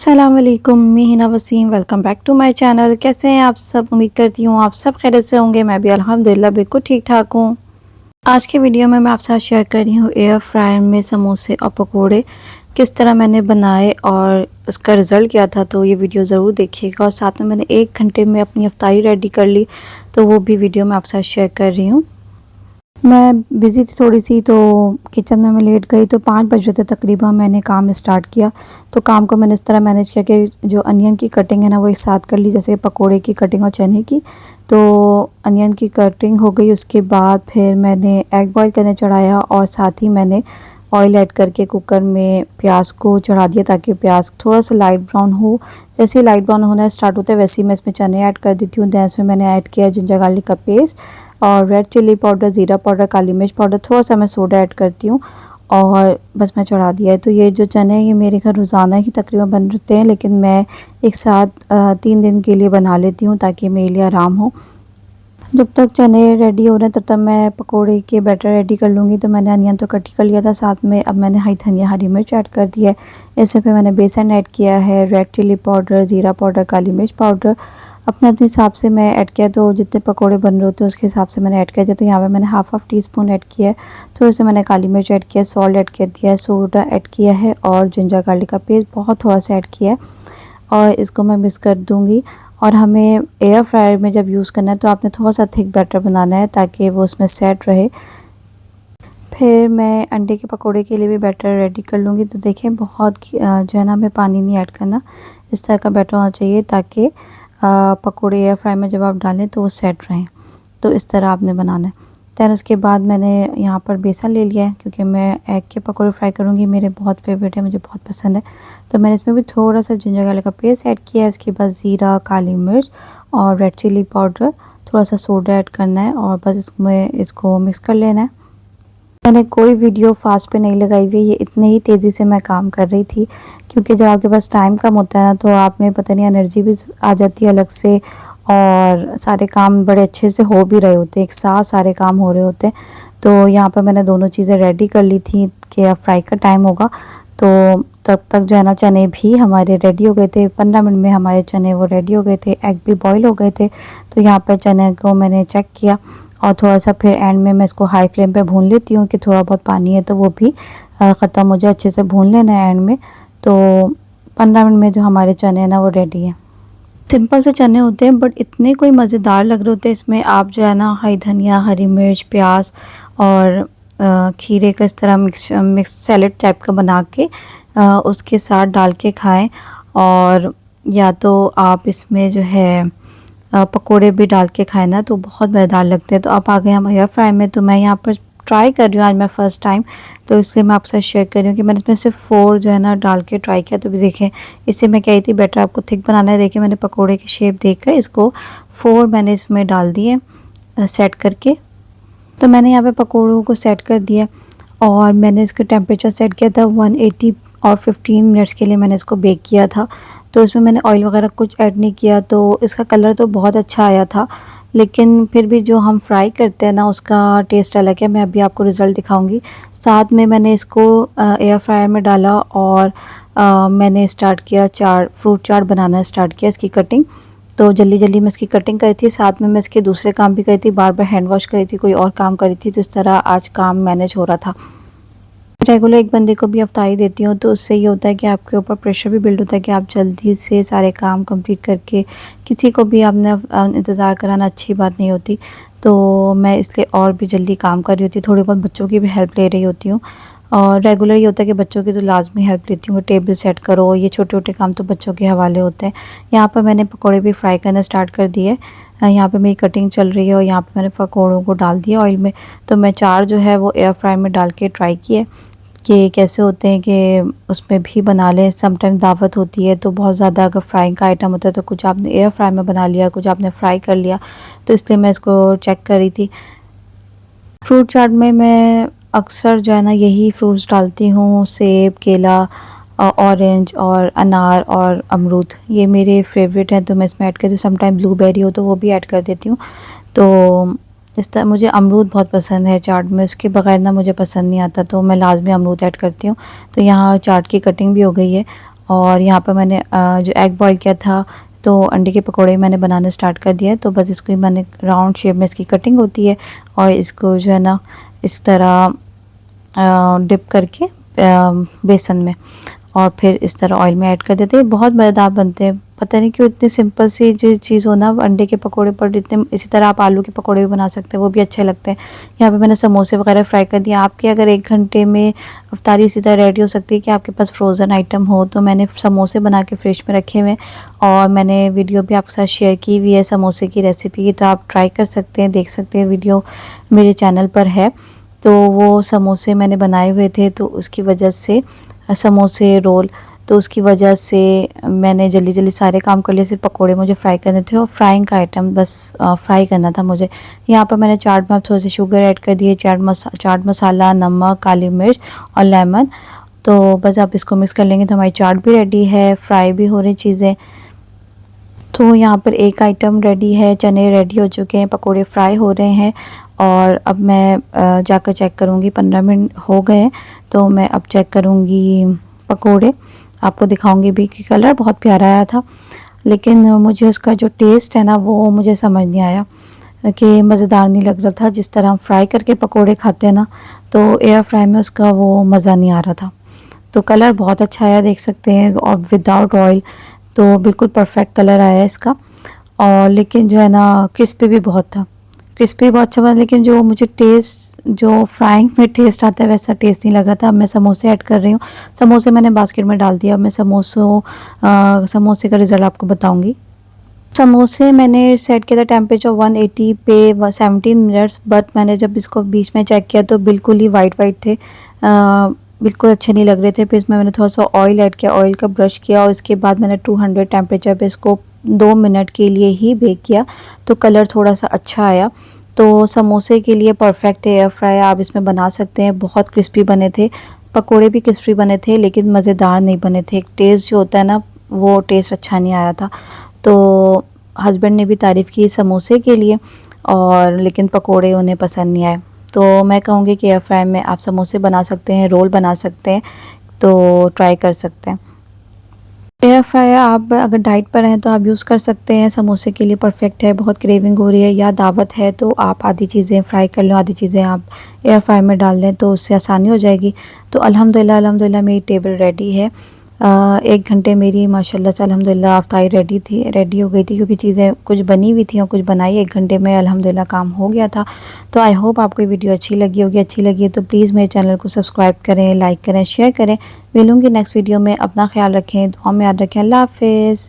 अस्सलाम वालेकुम, मैं Hina Waseem. Welcome back to my channel. कैसे हैं आप सब? उम्मीद करती हूँ आप सब खैरियत से होंगे। मैं भी अल्हम्दुलिल्लाह बिल्कुल ठीक ठाक हूँ। आज के वीडियो में मैं आपके साथ शेयर कर रही हूँ एयर फ्रायर में समोसे और पकोड़े किस तरह मैंने बनाए और उसका रिज़ल्ट क्या था। तो ये वीडियो ज़रूर देखिएगा। और साथ में मैंने 1 घंटे में अपनी इफ्तारी रेडी कर ली, तो वो भी वीडियो मैं आपके साथ शेयर कर रही हूँ। मैं बिज़ी थी थोड़ी सी, तो किचन में मैं लेट गई, तो 5 बज रहे थे तकरीबन। मैंने काम स्टार्ट किया, तो काम को मैंने इस तरह मैनेज किया कि जो अनियन की कटिंग है ना वो एक साथ कर ली, जैसे पकोड़े की कटिंग और चने की। तो अनियन की कटिंग हो गई, उसके बाद फिर मैंने एग बॉईल करने चढ़ाया और साथ ही मैंने ऑयल ऐड करके कुकर में प्याज को चढ़ा दिया ताकि प्याज थोड़ा सा लाइट ब्राउन हो। जैसे ही लाइट ब्राउन होना स्टार्ट होता है वैसे ही मैं इसमें चने ऐड कर देती हूँ। दैन इसमें मैंने ऐड किया जिंजर गार्लिक का पेस्ट और रेड चिल्ली पाउडर, ज़ीरा पाउडर, काली मिर्च पाउडर, थोड़ा सा मैं सोडा ऐड करती हूँ और बस मैं चढ़ा दिया है। तो ये जो चने हैं ये मेरे घर रोज़ाना ही तकरीबन बन रहते हैं, लेकिन मैं एक साथ 3 दिन के लिए बना लेती हूँ ताकि मेरे लिए आराम हो। जब तक चने रेडी हो रहे हैं तब तक मैं पकोड़े के बैटर रेडी कर लूँगी। तो मैंने अनियन तो कट ही कर लिया था, साथ में अब मैंने हरी धनिया, हरी मिर्च ऐड कर दिया है। इसमें फिर मैंने बेसन ऐड किया है, रेड चिल्ली पाउडर, ज़ीरा पाउडर, काली मिर्च पाउडर अपने अपने हिसाब से मैं ऐड किया। तो जितने पकोड़े बन रहे होते हैं उसके हिसाब से मैंने ऐड किया था। तो यहाँ पे मैंने हाफ टी स्पून ऐड किया है। थोड़े से मैंने काली मिर्च ऐड किया, सॉल्ट ऐड कर दिया है, सोडा ऐड किया है और जिंजर गार्लिक का पेस्ट बहुत थोड़ा सा ऐड किया है और इसको मैं मिक्स कर दूँगी। और हमें एयर फ्रायर में जब यूज़ करना है तो आपने थोड़ा सा थिक बैटर बनाना है ताकि वो उसमें सेट रहे। फिर मैं अंडे के पकोड़े के लिए भी बैटर रेडी कर लूँगी। तो देखें बहुत जो है ना हमें पानी नहीं ऐड करना, इस तरह का बैटर होना चाहिए ताकि पकोड़े एयर फ्राई में जब आप डालें तो वो सेट रहें। तो इस तरह आपने बनाना है। दैन उसके बाद मैंने यहाँ पर बेसन ले लिया है क्योंकि मैं एग के पकोड़े फ्राई करूँगी, मेरे बहुत फेवरेट है, मुझे बहुत पसंद है। तो मैंने इसमें भी थोड़ा सा जिंजर गार्लिक का पेस्ट ऐड किया है। उसके बाद ज़ीरा, काली मिर्च और रेड चिली पाउडर, थोड़ा सा सोडा ऐड करना है और बस इसमें इसको मिक्स कर लेना है। मैंने कोई वीडियो फास्ट पे नहीं लगाई हुई, ये इतने ही तेज़ी से मैं काम कर रही थी क्योंकि जब आपके पास टाइम कम होता है ना तो आप में पता नहीं एनर्जी भी आ जाती है अलग से और सारे काम बड़े अच्छे से हो भी रहे होते हैं, एक साथ सारे काम हो रहे होते हैं। तो यहाँ पर मैंने दोनों चीज़ें रेडी कर ली थी कि अब फ्राई का टाइम होगा। तो तब तक जो है ना चने भी हमारे रेडी हो गए थे। 15 मिनट में हमारे चने वो रेडी हो गए थे, एग भी बॉईल हो गए थे। तो यहाँ पर चने को मैंने चेक किया और थोड़ा सा फिर एंड में मैं इसको हाई फ्लेम पे भून लेती हूँ कि थोड़ा बहुत पानी है तो वो भी ख़त्म हो जाए, अच्छे से भून लेना है एंड में। तो 15 मिनट में जो हमारे चने हैं ना वो रेडी है। सिंपल से चने होते हैं बट इतने कोई मज़ेदार लग रहे होते हैं। इसमें आप जो है ना हरी धनिया, हरी मिर्च, प्याज और खीरे का इस तरह मिक्स सैलेड टाइप का बना के उसके साथ डाल के खाएं। और या तो आप इसमें जो है पकोड़े भी डाल के खाए ना तो बहुत मज़ेदार लगते हैं। तो अब आ गए हम एयर फ्राई में। तो मैं यहाँ पर ट्राई कर रही हूँ आज मैं फ़र्स्ट टाइम, तो इसलिए मैं आपसे शेयर कर रही हूँ कि मैंने इसमें सिर्फ 4 जो है ना डाल के ट्राई किया। तो भी देखें, इससे मैं कह रही थी बेटर आपको थिक बनाना है। देखिए मैंने पकोड़े की शेप देख कर इसको 4 मैंने इसमें डाल दिए सेट करके। तो मैंने यहाँ पे पकोड़ों को सेट कर दिया और मैंने इसका टेम्परेचर सेट किया था 180 और 15 मिनट्स के लिए मैंने इसको बेक किया था। तो इसमें मैंने ऑयल वगैरह कुछ ऐड नहीं किया, तो इसका कलर तो बहुत अच्छा आया था, लेकिन फिर भी जो हम फ्राई करते हैं ना उसका टेस्ट अलग है। मैं अभी आपको रिज़ल्ट दिखाऊंगी। साथ में मैंने इसको एयर फ्रायर में डाला और मैंने स्टार्ट किया फ्रूट चाट बनाना स्टार्ट किया, इसकी कटिंग। तो जल्दी जल्दी मैं इसकी कटिंग करी थी, साथ में मैं इसके दूसरे काम भी करी थी, बार बार हैंड वॉश करी थी, कोई और काम करी थी। तो इस तरह आज काम मैनेज हो रहा था। रेगुलर एक बंदे को भी अफ्तारी देती हूँ तो उससे ये होता है कि आपके ऊपर प्रेशर भी बिल्ड होता है कि आप जल्दी से सारे काम कंप्लीट करके, किसी को भी आपने इंतज़ार कराना अच्छी बात नहीं होती। तो मैं इसलिए और भी जल्दी काम कर रही होती हूँ, थोड़ी बहुत बच्चों की भी हेल्प ले रही होती हूँ। और रेगुलर ये होता है कि बच्चों की तो लाजमी हेल्प लेती हूँ, टेबल सेट करो, ये छोटे छोटे काम तो बच्चों के हवाले होते हैं। यहाँ पर मैंने पकौड़े भी फ्राई करना स्टार्ट कर दिए। यहाँ पे मेरी कटिंग चल रही है और यहाँ पे मैंने पकौड़ों को डाल दिया ऑयल में। तो मैं 4 जो है वो एयर फ्राई में डाल के ट्राई किए कि कैसे होते हैं कि उसमें भी बना लें। समटाइम दावत होती है तो बहुत ज़्यादा अगर फ्राइंग का आइटम होता है तो कुछ आपने एयर फ्राई में बना लिया, कुछ आपने फ्राई कर लिया। तो इसलिए मैं इसको चेक कर रही थी। फ्रूट चाट में मैं अक्सर जो है ना यही फ्रूट्स डालती हूँ, सेब, केला, ऑरेंज और अनार और अमरूद, ये मेरे फेवरेट हैं तो मैं इसमें ऐड करती हूँ। समटाइम ब्लूबेरी हो तो वो भी ऐड कर देती हूँ। तो इस तरह मुझे अमरूद बहुत पसंद है चाट में, उसके बगैर ना मुझे पसंद नहीं आता, तो मैं लाजमी अमरूद ऐड करती हूँ। तो यहाँ चाट की कटिंग भी हो गई है और यहाँ पर मैंने जो एग बॉईल किया था, तो अंडे के पकोड़े मैंने बनाना स्टार्ट कर दिया है। तो बस इसको मैंने राउंड शेप में इसकी कटिंग होती है और इसको जो है ना इस तरह डिप करके बेसन में और फिर इस तरह ऑयल में ऐड कर देते हैं। बहुत मज़ेदार बनते हैं। पता नहीं क्यों इतनी सिंपल सी जो चीज़ हो ना अंडे के पकोड़े पर इतने, इसी तरह आप आलू के पकोड़े भी बना सकते हैं, वो भी अच्छे लगते हैं। यहाँ पे मैंने समोसे वगैरह फ्राई कर दिया। आपके अगर 1 घंटे में अफ्तारी इसी तरह रेडी हो सकती है कि आपके पास फ्रोज़न आइटम हो। तो मैंने समोसे बना के फ्रिज में रखे हुए और मैंने वीडियो भी आपके साथ शेयर की हुई है समोसे की रेसिपी की, तो आप ट्राई कर सकते हैं, देख सकते हैं, वीडियो मेरे चैनल पर है। तो वो समोसे मैंने बनाए हुए थे, तो उसकी वजह से समोसे रोल, तो उसकी वजह से मैंने जल्दी जल्दी सारे काम कर लिए। सिर्फ पकोड़े मुझे फ्राई करने थे और फ्राइंग का आइटम बस फ्राई करना था मुझे। यहाँ पर मैंने चाट में थोड़ी सी शुगर ऐड कर दी है, चाट मसाला, नमक, काली मिर्च और लेमन। तो बस आप इसको मिक्स कर लेंगे तो हमारी चाट भी रेडी है, फ्राई भी हो रही चीज़ें। तो यहाँ पर एक आइटम रेडी है, चने रेडी हो चुके हैं, पकोड़े फ्राई हो रहे हैं। और अब मैं जाकर चेक करूँगी, 15 मिनट हो गए हैं, तो मैं अब चेक करूँगी पकोड़े, आपको दिखाऊंगी भी कि कलर बहुत प्यारा आया था। लेकिन मुझे उसका जो टेस्ट है ना वो मुझे समझ नहीं आया, कि मज़ेदार नहीं लग रहा था। जिस तरह हम फ्राई करके पकोड़े खाते हैं ना, तो एयर फ्राई में उसका वो मज़ा नहीं आ रहा था। तो कलर बहुत अच्छा आया, देख सकते हैं, और विदाउट ऑयल, तो बिल्कुल परफेक्ट कलर आया है इसका। और लेकिन जो है ना क्रिस्पी भी बहुत था, क्रिस्पी बहुत अच्छा बना, लेकिन जो मुझे टेस्ट, जो फ्राइंग में टेस्ट आता है वैसा टेस्ट नहीं लग रहा था। अब मैं समोसे ऐड कर रही हूँ। समोसे मैंने बास्केट में डाल दिया। अब मैं समोसे का रिज़ल्ट आपको बताऊँगी। समोसे मैंने सेट किया था टेम्परेचर 180 पे 17 मिनट्स, बट मैंने जब इसको बीच में चेक किया तो बिल्कुल ही वाइट वाइट थे, बिल्कुल अच्छे नहीं लग रहे थे। फिर इसमें मैंने थोड़ा सा ऑयल ऐड किया, ऑयल का ब्रश किया और इसके बाद मैंने 200 टेम्परेचर पे इसको 2 मिनट के लिए ही बेक किया, तो कलर थोड़ा सा अच्छा आया। तो समोसे के लिए परफेक्ट है एयर फ्राई, आप इसमें बना सकते हैं। बहुत क्रिस्पी बने थे, पकोड़े भी क्रिस्पी बने थे, लेकिन मज़ेदार नहीं बने थे। एक टेस्ट जो होता है ना, वो टेस्ट अच्छा नहीं आया था। तो हस्बैंड ने भी तारीफ़ की समोसे के लिए, और लेकिन पकोड़े उन्हें पसंद नहीं आए। तो मैं कहूँगी कि एयर फ्राई में आप समोसे बना सकते हैं, रोल बना सकते हैं, तो ट्राई कर सकते हैं। एयर फ्रायर आप अगर डाइट पर हैं तो आप यूज़ कर सकते हैं, समोसे के लिए परफेक्ट है। बहुत क्रेविंग हो रही है या दावत है तो आप आधी चीज़ें फ्राई कर लो, आधी चीज़ें आप एयर फ्रायर में डाल लें, तो उससे आसानी हो जाएगी। तो अल्हम्दुलिल्लाह मेरी टेबल रेडी है। 1 घंटे मेरी माशाल्लाह से अल्हम्दुलिल्लाह अफ्तारी रेडी हो गई थी, क्योंकि चीज़ें कुछ बनी हुई थी और कुछ बनाई। 1 घंटे में अल्हम्दुलिल्लाह काम हो गया था। तो आई होप आपको ये वीडियो अच्छी लगी होगी। अच्छी लगी है तो प्लीज़ मेरे चैनल को सब्सक्राइब करें, लाइक करें, शेयर करें। मिलूँगी नेक्स्ट वीडियो में। अपना ख्याल रखें, दुआ में याद रखें। अल्लाह हाफ़िज़।